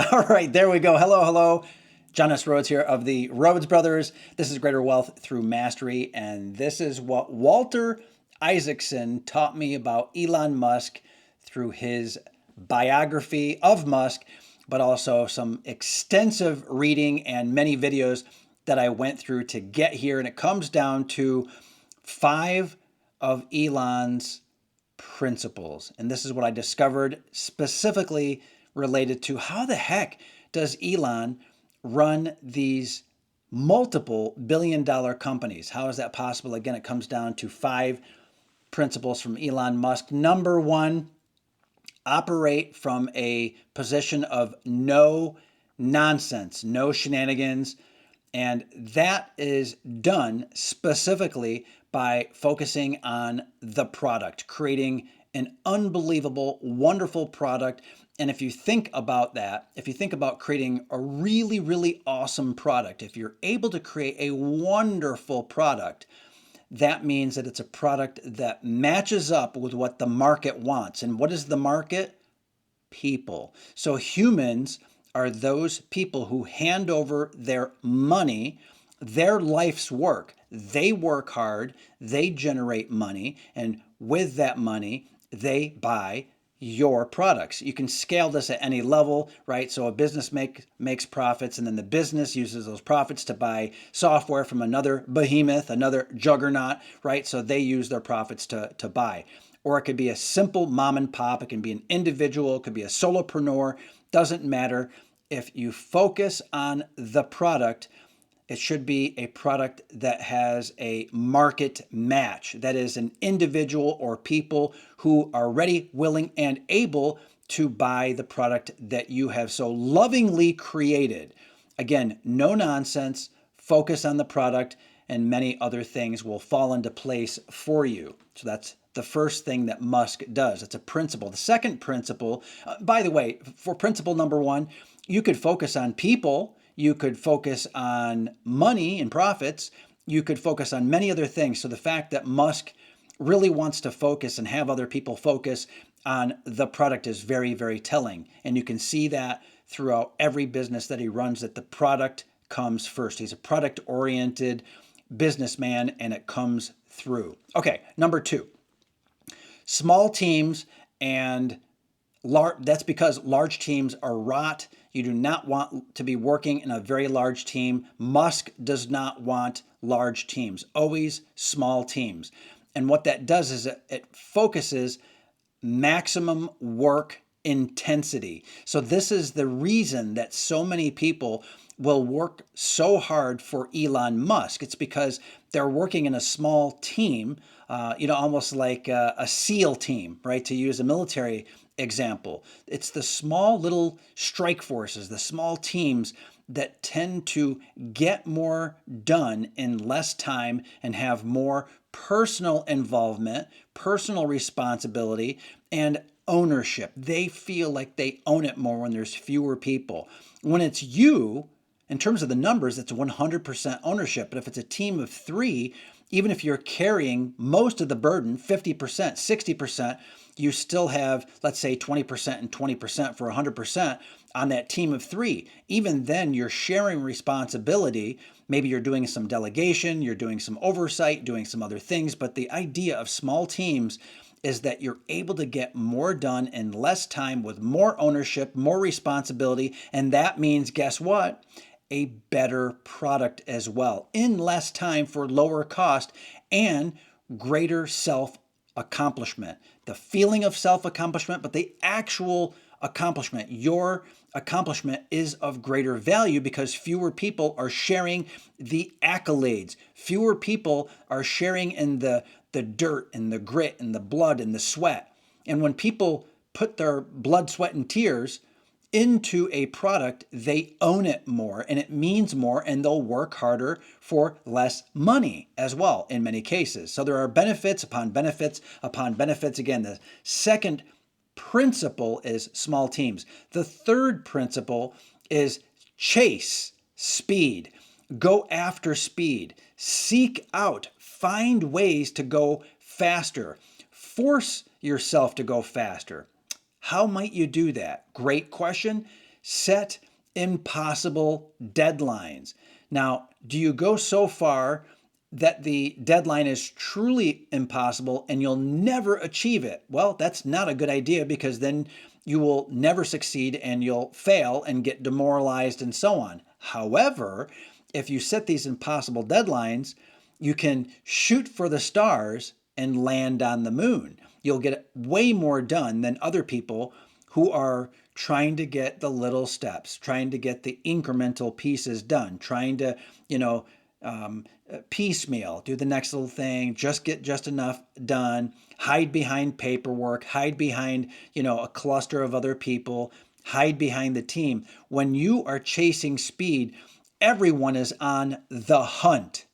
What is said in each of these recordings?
All right, there we go. Hello, hello. John S. Rhodes here of the Rhodes Brothers. This is Greater Wealth Through Mastery, and this is what Walter Isaacson taught me about Elon Musk through his biography of Musk, but also some extensive reading and many videos that I went through to get here. And it comes down to 5 of Elon's principles. And this is what I discovered specifically related to how the heck does Elon run these multiple billion-dollar companies? How is that possible? Again, it comes down to 5 principles from Elon Musk. Number 1, operate from a position of no nonsense, no shenanigans. And that is done specifically by focusing on the product, creating an unbelievable, wonderful product. And if you think about that, if you think about creating a really, really awesome product, if you're able to create a wonderful product, that means that it's a product that matches up with what the market wants. And what is the market? People. So humans are those people who hand over their money, their life's work. They work hard, they generate money, and with that money, they buy your products. You can scale this at any level, right? So a business makes profits, and then the business uses those profits to buy software from another behemoth, another juggernaut, right? So they use their profits to buy. Or it could be a simple mom and pop. It can be an individual. It could be a solopreneur. Doesn't matter. If you focus on the product, it should be a product that has a market match. That is an individual or people who are ready, willing, and able to buy the product that you have so lovingly created. Again, no nonsense, focus on the product, and many other things will fall into place for you. So that's the first thing that Musk does. It's a principle. The second principle, by the way, for principle number 1, you could focus on people, you could focus on money and profits, you could focus on many other things. So the fact that Musk really wants to focus and have other people focus on the product is very, very telling. And you can see that throughout every business that he runs, that the product comes first. He's a product-oriented businessman, and it comes through. Okay, number 2, small teams, and that's because large teams are rot. You do not want to be working in a very large team. Musk does not want large teams, always small teams. And what that does is it focuses maximum work intensity. So this is the reason that so many people will work so hard for Elon Musk. It's because they're working in a small team, almost like a SEAL team, right? To use a military example. It's the small little strike forces, the small teams that tend to get more done in less time and have more personal involvement, personal responsibility, and ownership. They feel like they own it more when there's fewer people. When it's you, in terms of the numbers, it's 100% ownership. But if it's a team of 3, even if you're carrying most of the burden, 50%, 60%, you still have, let's say, 20% and 20% for 100% on that team of 3. Even then, you're sharing responsibility. Maybe you're doing some delegation, you're doing some oversight, doing some other things. But the idea of small teams is that you're able to get more done in less time with more ownership, more responsibility. And that means, guess what? A better product as well, in less time for lower cost and greater self-accomplishment. The feeling of self-accomplishment, but the actual accomplishment, your accomplishment, is of greater value because fewer people are sharing the accolades. Fewer people are sharing in the dirt and the grit and the blood and the sweat. And when people put their blood, sweat, and tears into a product, they own it more and it means more, and they'll work harder for less money as well in many cases. So there are benefits upon benefits upon benefits. Again, the second principle is small teams. The third principle is chase speed. Go after speed. Seek out, find ways to go faster. Force yourself to go faster. How might you do that? Great question. Set impossible deadlines. Now, do you go so far that the deadline is truly impossible and you'll never achieve it? Well, that's not a good idea, because then you will never succeed and you'll fail and get demoralized and so on. However, if you set these impossible deadlines, you can shoot for the stars and land on the moon. You'll get way more done than other people who are trying to get the little steps, trying to get the incremental pieces done, trying to, piecemeal, do the next little thing, just get just enough done, hide behind paperwork, hide behind, a cluster of other people, hide behind the team. When you are chasing speed, everyone is on the hunt.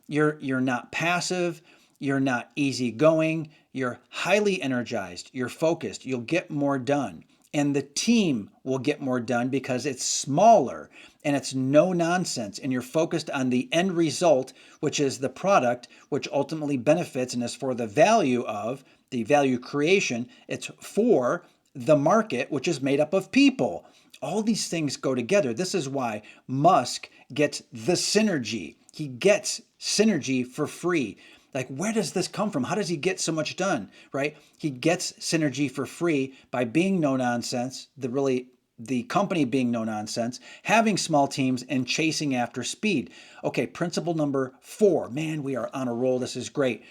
You're not passive, you're not easygoing, you're highly energized, you're focused, you'll get more done. And the team will get more done because it's smaller and it's no nonsense. And you're focused on the end result, which is the product, which ultimately benefits and is for the value of the value creation. It's for the market, which is made up of people. All these things go together. This is why Musk gets the synergy. He gets synergy for free. Like, where does this come from? How does he get so much done, right? He gets synergy for free by being no nonsense, the company being no nonsense, having small teams, and chasing after speed. Okay, principle number 4. Man, we are on a roll. This is great.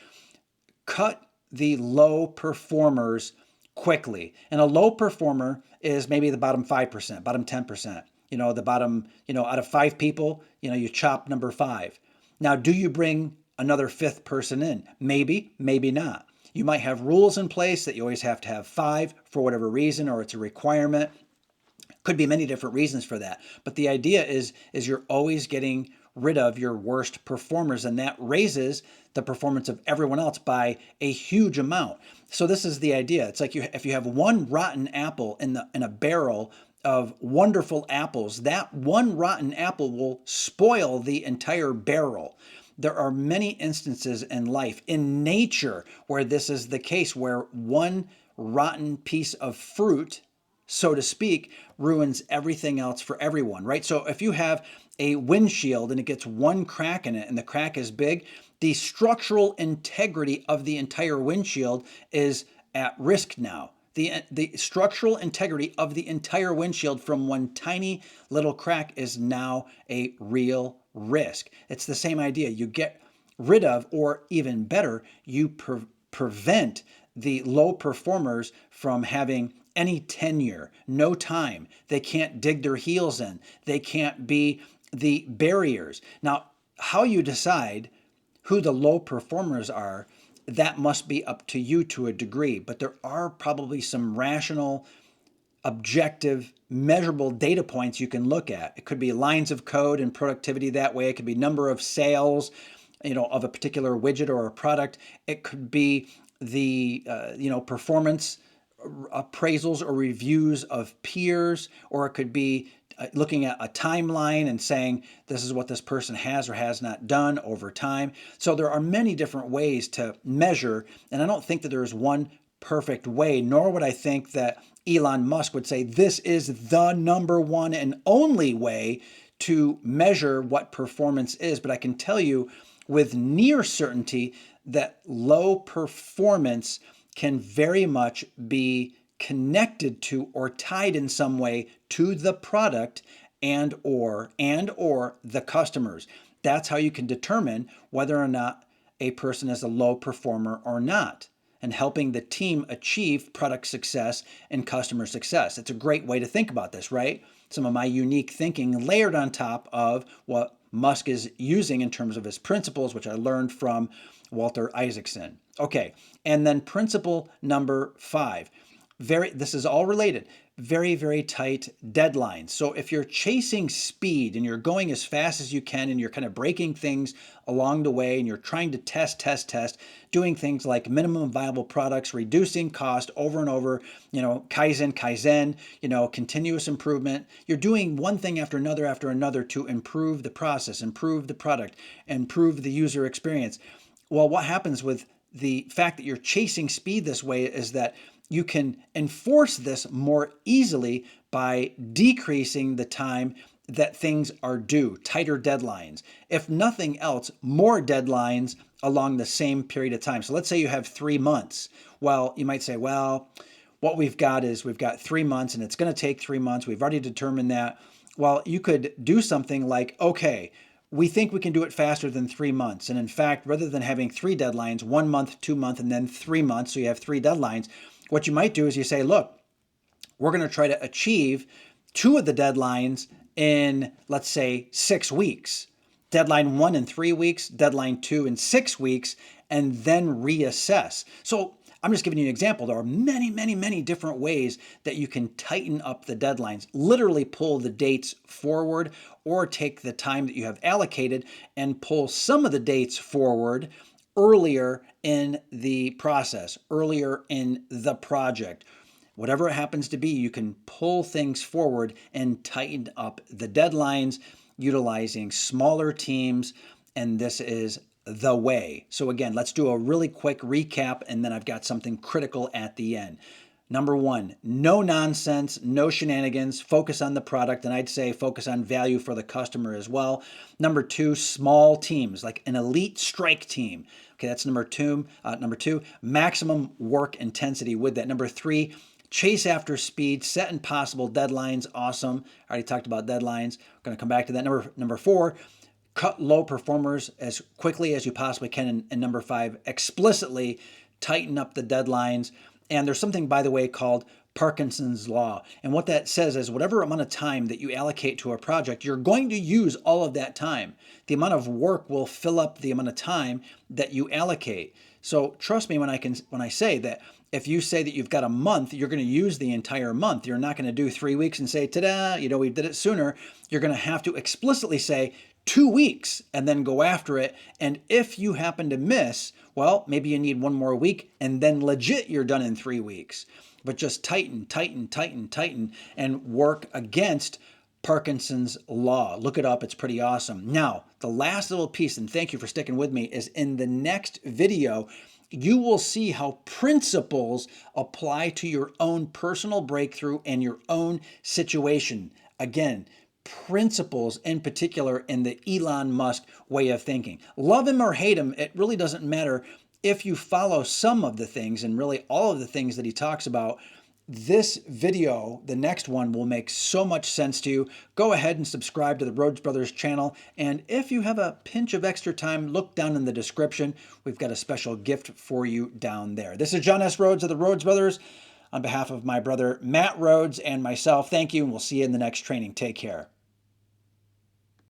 Cut the low performers quickly. And a low performer is maybe the bottom 5%, bottom 10%. The bottom, out of 5 people, you chop number 5. Now, do you bring another 5th person in? Maybe, maybe not. You might have rules in place that you always have to have 5 for whatever reason, or it's a requirement. Could be many different reasons for that. But the idea is you're always getting rid of your worst performers, and that raises the performance of everyone else by a huge amount. So this is the idea. It's like if you have one rotten apple in a barrel of wonderful apples, that one rotten apple will spoil the entire barrel. There are many instances in life, in nature, where this is the case, where one rotten piece of fruit, so to speak, ruins everything else for everyone, right? So if you have a windshield and it gets one crack in it and the crack is big, the structural integrity of the entire windshield is at risk now. The structural integrity of the entire windshield from one tiny little crack is now a real risk. It's the same idea. You get rid of, or even better, you prevent the low performers from having any tenure, no time. They can't dig their heels in. They can't be the barriers. Now, how you decide who the low performers are, that must be up to you to a degree. But there are probably some rational, objective, measurable data points you can look at. It could be lines of code and productivity that way. It could be number of sales, of a particular widget or a product. It could be the, performance appraisals or reviews of peers, or it could be looking at a timeline and saying this is what this person has or has not done over time. So there are many different ways to measure, and I don't think that there is one perfect way, nor would I think that Elon Musk would say this is the number one and only way to measure what performance is. But I can tell you with near certainty that low performance can very much be connected to or tied in some way to the product and or the customers. That's how you can determine whether or not a person is a low performer or not, and helping the team achieve product success and customer success. It's a great way to think about this, right? Some of my unique thinking layered on top of what Musk is using in terms of his principles, which I learned from Walter Isaacson. Okay, and then principle number 5. This is all related. Very, very tight deadlines. So if you're chasing speed and you're going as fast as you can and you're kind of breaking things along the way and you're trying to test, doing things like minimum viable products, reducing cost over and over, Kaizen, continuous improvement. You're doing one thing after another to improve the process, improve the product, improve the user experience. Well, what happens with the fact that you're chasing speed this way is that you can enforce this more easily by decreasing the time that things are due, tighter deadlines. If nothing else, more deadlines along the same period of time. So let's say you have 3 months. Well, you might say, well, what we've got is we've got 3 months and it's going to take 3 months. We've already determined that. Well, you could do something like, okay, we think we can do it faster than 3 months. And in fact, rather than having three deadlines, 1 month, 2 months, and then 3 months, so you have three deadlines, what you might do is you say, look, we're going to try to achieve two of the deadlines in, let's say, 6 weeks. Deadline 1 in 3 weeks, deadline 2 in 6 weeks, and then reassess. So I'm just giving you an example. There are many, many, many different ways that you can tighten up the deadlines, literally pull the dates forward, or take the time that you have allocated and pull some of the dates forward earlier in the process, earlier in the project. Whatever it happens to be, you can pull things forward and tighten up the deadlines utilizing smaller teams, and this is the way. So again, let's do a really quick recap, and then I've got something critical at the end. Number one, no nonsense, no shenanigans, focus on the product, and I'd say focus on value for the customer as well. Number two, small teams, like an elite strike team. Okay, that's number two. Number two, maximum work intensity with that. Number three, chase after speed, set impossible deadlines. Awesome. I already talked about deadlines. We're going to come back to that. Number four, cut low performers as quickly as you possibly can. And number five, explicitly tighten up the deadlines. And there's something, by the way, called Parkinson's law. And what that says is whatever amount of time that you allocate to a project, you're going to use all of that time. The amount of work will fill up the amount of time that you allocate. So trust me when I say that if you say that you've got a month, you're going to use the entire month. You're not going to do 3 weeks and say, ta-da, we did it sooner. You're going to have to explicitly say 2 weeks and then go after it. And if you happen to miss, well, maybe you need one more week and then legit you're done in 3 weeks. But just tighten, tighten, tighten, tighten, and work against Parkinson's law. Look it up. It's pretty awesome. Now, the last little piece, and thank you for sticking with me, is in the next video, you will see how principles apply to your own personal breakthrough and your own situation. Again, principles in particular in the Elon Musk way of thinking. Love him or hate him, it really doesn't matter if you follow some of the things and really all of the things that he talks about. This video, the next one, will make so much sense to you. Go ahead and subscribe to the Rhodes Brothers channel. And if you have a pinch of extra time, look down in the description. We've got a special gift for you down there. This is John S. Rhodes of the Rhodes Brothers. On behalf of my brother Matt Rhodes and myself, thank you, and we'll see you in the next training. Take care.